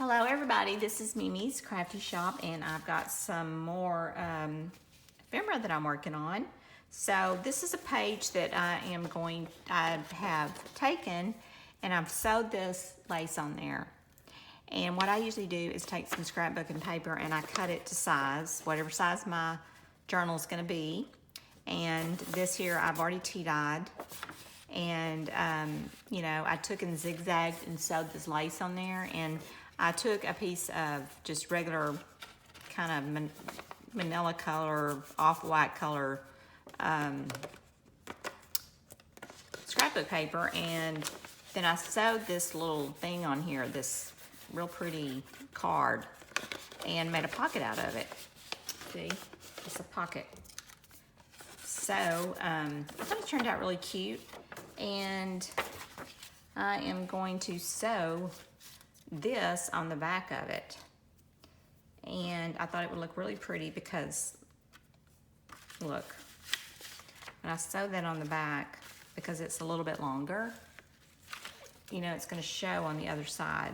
Hello everybody, this is Mimi's Crafty Shop and I've got some more ephemera that I'm working on. So this is a page that I have taken and I've sewed this lace on there. And what I usually do is take some scrapbooking paper and I cut it to size, whatever size my journal is going to be. And this here I've already tea-dyed. And, you know, I took and zigzagged and sewed this lace on there. And I took a piece of just regular kind of manila color, off-white color scrapbook paper. And then I sewed this little thing on here, this real pretty card, and made a pocket out of it. See, it's a pocket. So I thought it turned out really cute. And I am going to sew this on the back of it. And I thought it would look really pretty because, look, when I sew that on the back, because it's a little bit longer, you know, it's going to show on the other side.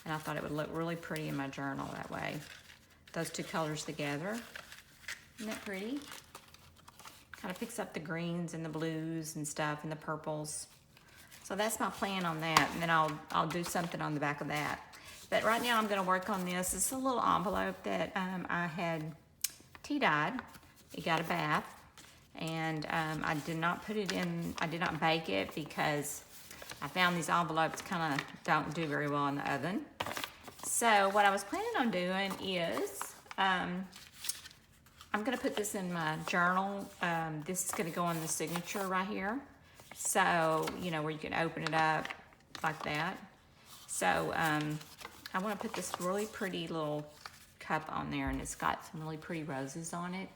And I thought it would look really pretty in my journal that way. Those two colors together. Isn't that pretty? Kind of picks up the greens and the blues and stuff and the purples. So that's my plan on that, and then I'll do something on the back of that. But right now I'm going to work on this. It's a little envelope that I had tea-dyed. It got a bath, and I did not put it in, I did not bake it because I found these envelopes kind of don't do very well in the oven. So what I was planning on doing is I'm gonna put this in my journal. This is gonna go on the signature right here. So, you know, where you can open it up like that. So I wanna put this really pretty little cup on there, and it's got some really pretty roses on it.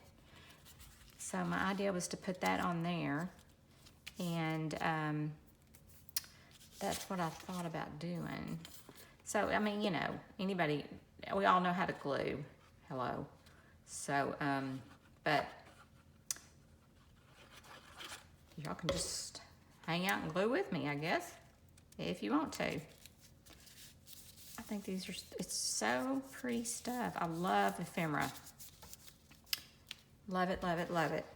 So my idea was to put that on there, and that's what I thought about doing. So, I mean, you know, anybody, we all know how to glue. Hello. So, but y'all can just hang out and glue with me, I guess, if you want to. I think these are, it's so pretty stuff. I love ephemera. Love it, love it, love it.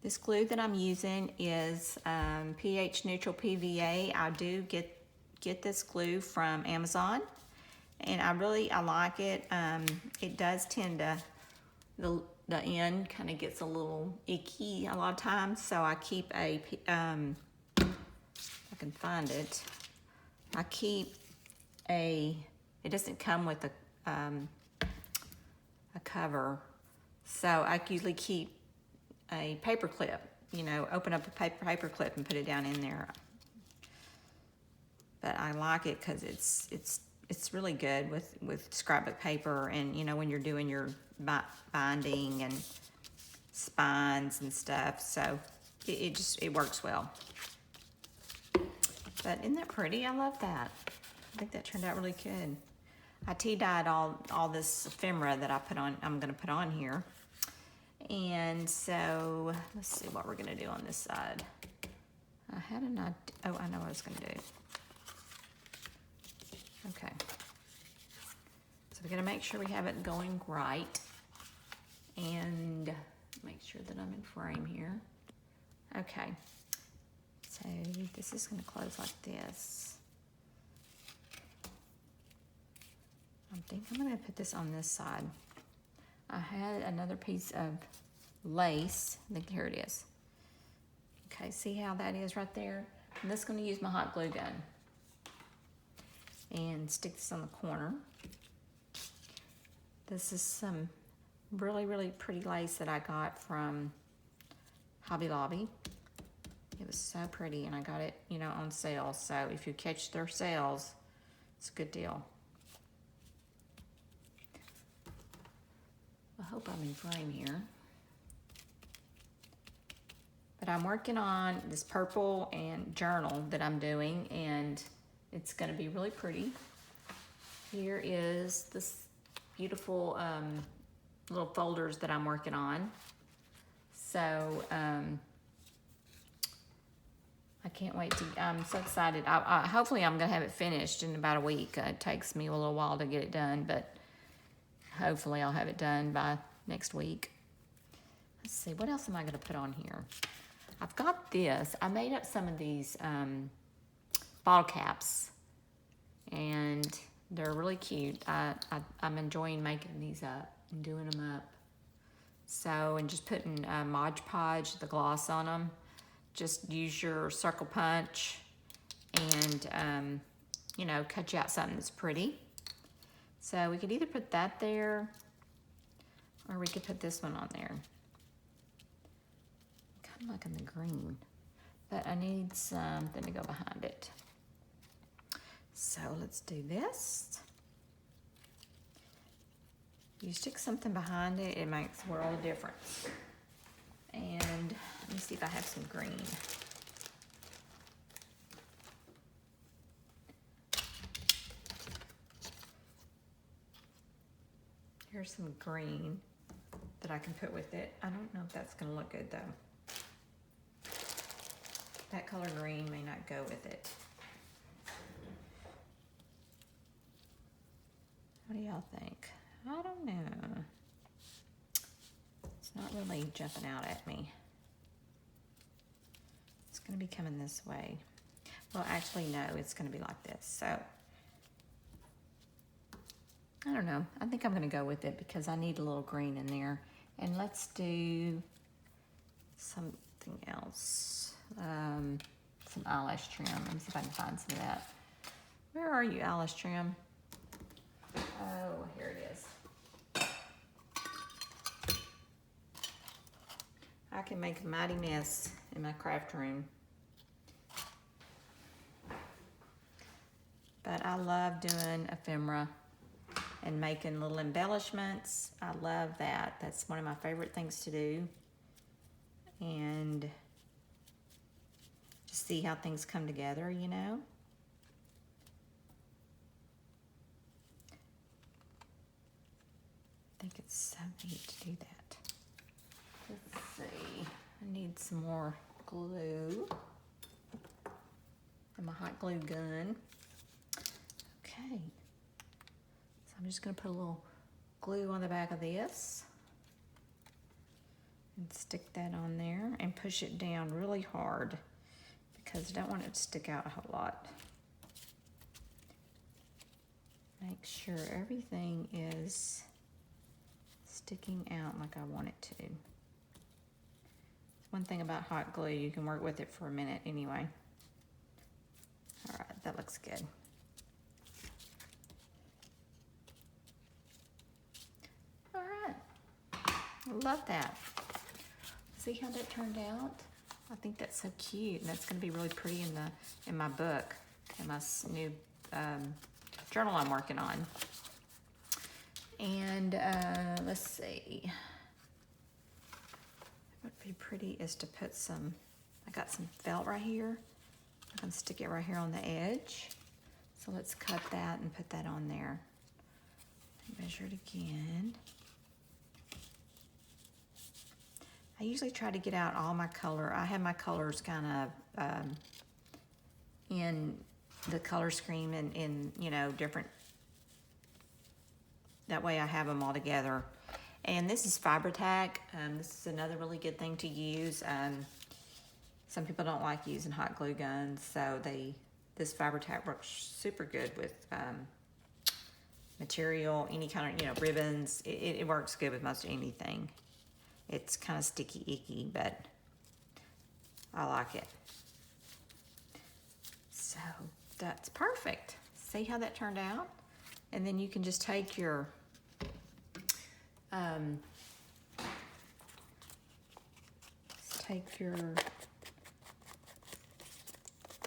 This glue that I'm using is pH neutral PVA. I do get this glue from Amazon. And I like it. It does tend to, the end kind of gets a little icky a lot of times. So I keep a, if I can find it, I keep a, it doesn't come with a cover. So I usually keep a paper clip, you know, open up a paper clip and put it down in there. But I like it because it's really good with scrapbook paper, and you know, when you're doing your binding and spines and stuff, so it works well. But isn't that pretty? I love that. I think that turned out really good. I tea-dyed all this ephemera that I'm gonna put on here. And so let's see what we're gonna do on this side. I had an idea. Oh, I know what I was gonna do. Okay, so we're gonna make sure we have it going right, and make sure that I'm in frame here. Okay, so this is gonna close like this. I think I'm gonna put this on this side. I had another piece of lace. I think here it is. Okay, see how that is right there? I'm just gonna use my hot glue gun and stick this on the corner. This is some really, really pretty lace that I got from Hobby Lobby. It was so pretty, and I got it, you know, on sale. So if you catch their sales, it's a good deal. I hope I'm in frame here. But I'm working on this purple and journal that I'm doing, and it's gonna be really pretty. Here is this beautiful little folders that I'm working on. So I I can't wait to, I'm so excited. Hopefully I'm gonna have it finished in about a week. It takes me a little while to get it done, but hopefully I'll have it done by next week. Let's see, what else am I gonna put on here? I've got this. I made up some of these bottle caps, and they're really cute. I'm enjoying making these up and doing them up. So, and just putting Mod Podge, the gloss on them. Just use your circle punch and, you know, cut you out something that's pretty. So we could either put that there, or we could put this one on there. Kind of liking the green, but I need something to go behind it. So let's do this. You stick something behind it, it makes a world of difference. And let me see if I have some green. Here's some green that I can put with it. I don't know if that's gonna look good though. That color green may not go with it. What do y'all think? I don't know. It's not really jumping out at me. It's gonna be coming this way. Well, actually, no, it's gonna be like this. So, I don't know. I think I'm gonna go with it because I need a little green in there. And let's do something else. Some eyelash trim. Let me see if I can find some of that. Where are you, eyelash trim? Oh, here it is. I can make a mighty mess in my craft room. But I love doing ephemera and making little embellishments. I love that. That's one of my favorite things to do. And just see how things come together, you know? I think it's so neat to do that. Let's see, I need some more glue and my hot glue gun. Okay, so I'm just gonna put a little glue on the back of this and stick that on there and push it down really hard because I don't want it to stick out a whole lot. Make sure everything is sticking out like I want it to. One thing about hot glue, you can work with it for a minute anyway. All right, that looks good. All right, I love that. See how that turned out? I think that's so cute, and that's gonna be really pretty in my book, in my new journal I'm working on. And let's see. What would be pretty is to put some, I got some felt right here. I'm gonna stick it right here on the edge. So let's cut that and put that on there. Measure it again. I usually try to get out all my color. I have my colors kind of in the color scheme and in, you know, different, that way I have them all together. And this is Fiber Tack. This is another really good thing to use. Some people don't like using hot glue guns, so this Fiber Tack works super good with material, any kind of, you know, ribbons. It works good with most anything. It's kind of sticky icky, but I like it. So that's perfect. See how that turned out? And then you can just take your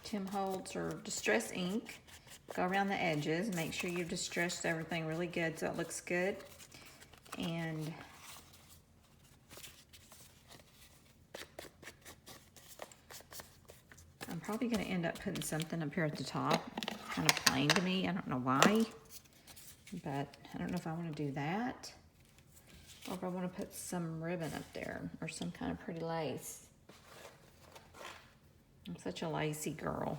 Tim Holtz or Distress ink, go around the edges, make sure you've distressed everything really good so it looks good. And I'm probably going to end up putting something up here at the top, kind of plain to me. I don't know why, but I don't know if I want to do that or if I want to put some ribbon up there or some kind of pretty lace. I'm such a lazy girl.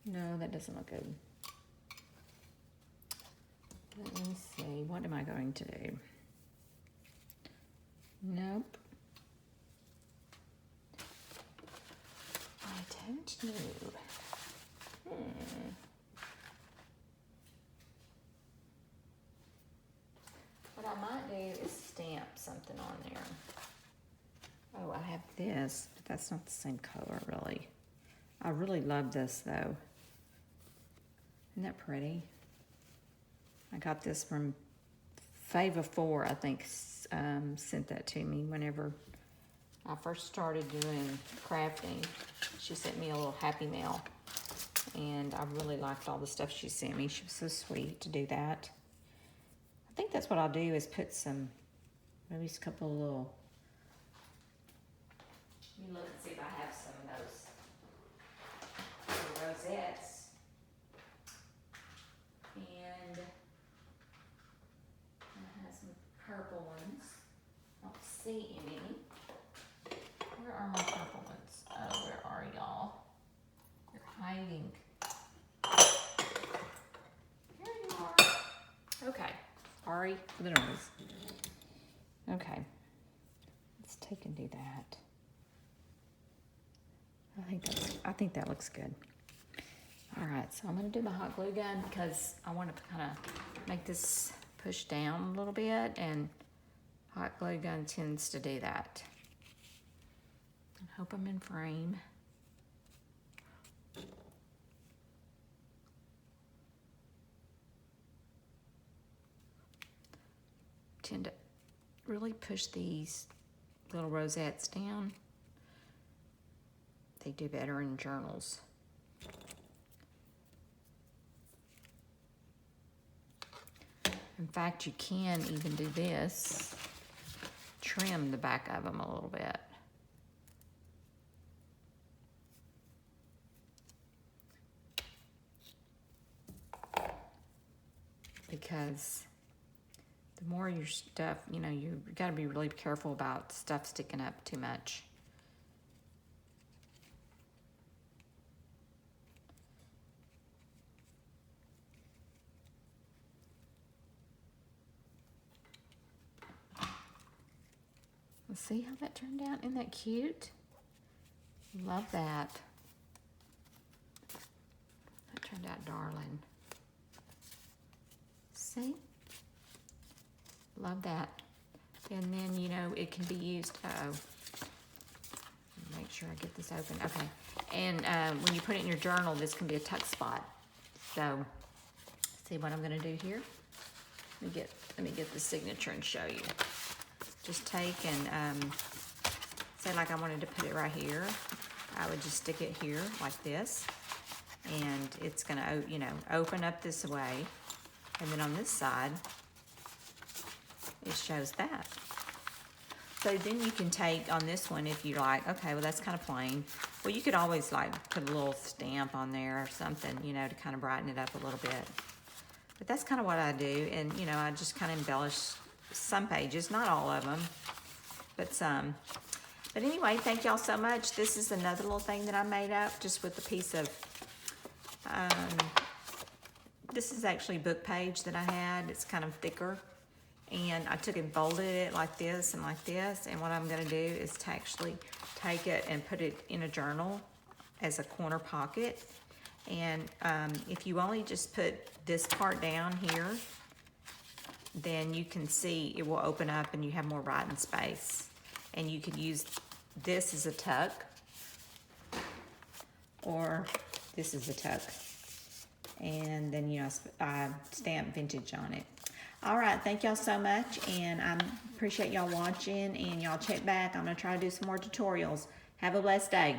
No, that doesn't look good. Let me see, what am I going to do? Nope. I don't know. What I might do is stamp something on there. Oh, I have this, but that's not the same color, really. I really love this, though. Isn't that pretty? I got this from Fava 4, I think, sent that to me whenever I first started doing crafting. She sent me a little happy mail, and I really liked all the stuff she sent me. She was so sweet to do that. I think that's what I'll do is put some, maybe just a couple of little, let me look and see if I have some of those little rosettes. And I have some purple ones. I don't see any. Where are my purple ones? Oh, where are y'all? You're hiding. Here you are. Okay. Sorry for the noise. Okay. Let's take and do that. I think that looks good. All right, so I'm gonna do my hot glue gun because I want to kind of make this push down a little bit, and hot glue gun tends to do that. I hope I'm in frame. Tend to really push these little rosettes down. They do better in journals. In fact, you can even do this. Trim the back of them a little bit. Because the more your stuff, you know, you got to be really careful about stuff sticking up too much. Let's see how that turned out. Isn't that cute? Love that. That turned out darling. See? Love that. And then, you know, it can be used, make sure I get this open. Okay. And when you put it in your journal, this can be a tuck spot. So, see what I'm gonna do here? Let me get the signature and show you. Just take and, say like I wanted to put it right here. I would just stick it here like this. And it's gonna, you know, open up this way. And then on this side, it shows that. So then you can take on this one if you like, okay, well that's kind of plain. Well, you could always like put a little stamp on there or something, you know, to kind of brighten it up a little bit. But that's kind of what I do. And, you know, I just kind of embellish some pages, not all of them, but some. But anyway, thank y'all so much. This is another little thing that I made up just with a piece of, this is actually a book page that I had. It's kind of thicker. And I took and folded it like this and like this. And what I'm gonna do is to actually take it and put it in a journal as a corner pocket. And if you only just put this part down here, then you can see it will open up and you have more writing space. And you could use this as a tuck, or this is a tuck. And then, you know, I stamp vintage on it. All right, thank y'all so much, and I appreciate y'all watching, and y'all check back. I'm gonna try to do some more tutorials. Have a blessed day.